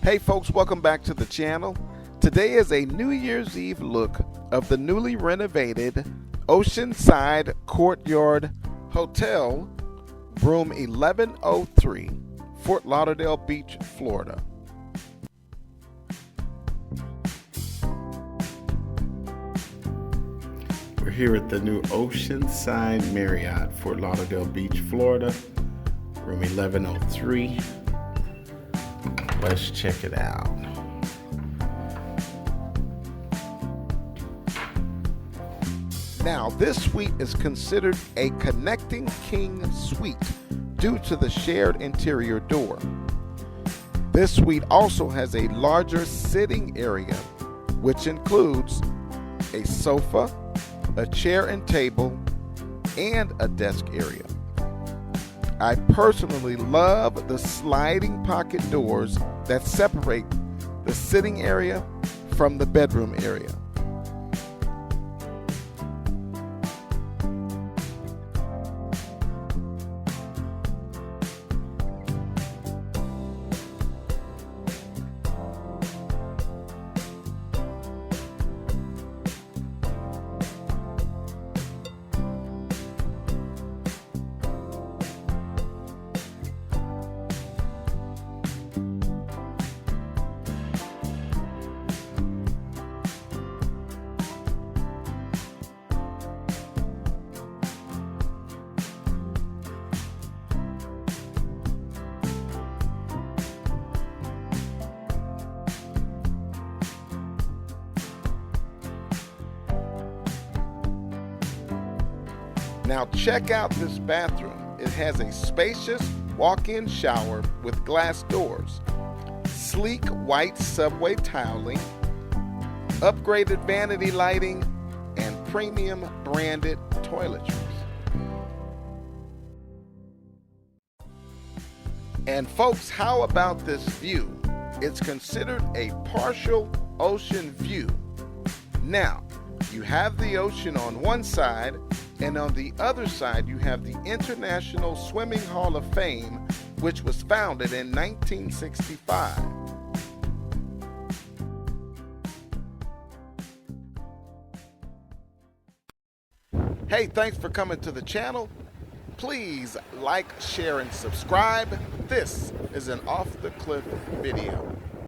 Hey folks, welcome back to the channel. Today is a New Year's Eve look of the newly renovated Oceanside-Courtyard Hotel, room 1103, Fort Lauderdale Beach, Florida. We're here at the new Oceanside Marriott, Fort Lauderdale Beach, Florida, room 1103. Let's check it out. Now, this suite is considered a connecting king suite due to the shared interior door. This suite also has a larger sitting area, which includes a sofa, a chair and table, and a desk area. I personally love the sliding pocket doors that separate the sitting area from the bedroom area. Now check out this bathroom. It has a spacious walk-in shower with glass doors, sleek white subway tiling, upgraded vanity lighting, and premium branded toiletries. And folks, how about this view? It's considered a partial ocean view. Now, you have the ocean on one side, and on the other side, you have the International Swimming Hall of Fame, which was founded in 1965. Hey, thanks for coming to the channel. Please like, share, and subscribe. This is an Off the Cliff video.